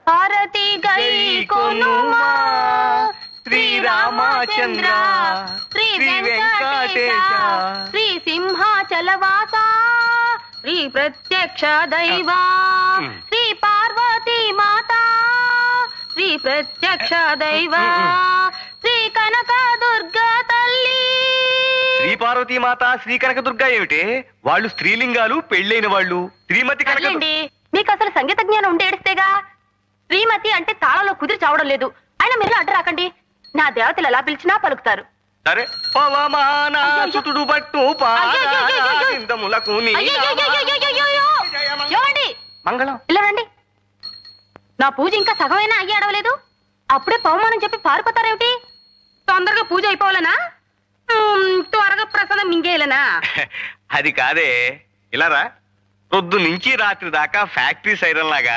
హారతి గై కొనుమా శ్రీరామచంద్ర శ్రీ వెంకటేశ శ్రీ సింహాచలవాస శ్రీ ప్రత్యక్ష దైవా శ్రీ పార్వతీ మాత శ్రీ ప్రత్యక్ష దైవా శ్రీ కనక దుర్గా తల్లి. శ్రీ పార్వతీ మాత శ్రీ కనక దుర్గా ఏమిటే? వాళ్ళు స్త్రీలింగాలు, పెళ్ళైన వాళ్ళు. శ్రీమతి కనక మీకు అసలు సంగీత జ్ఞానం ఉంటే ఏడిస్తేగా. శ్రీమతి అంటే తాళంలో కుదిరి చావడం లేదు. అయినా మీరు అడ్డు రాకండి. నా దేవతలు ఎలా పిలిచినా పలుకుతారు. సరే. పవమానాసుతుడు పట్టు పాదములకు మంగళం. ఇలా రండి. నా పూజ ఇంకా సగమైనా అయ్యి అడవలేదు. అప్పుడే పవమానం చెప్పి పారిపోతారేమిటి? తొందరగా పూజ అయిపోవాలనా? త్వరగా ప్రసాదం మింగేయాలనా? అది కాదే, ఇలా రా. పొద్దు నుంచి రాత్రి దాకా ఫ్యాక్టరీ సైరన్ లాగా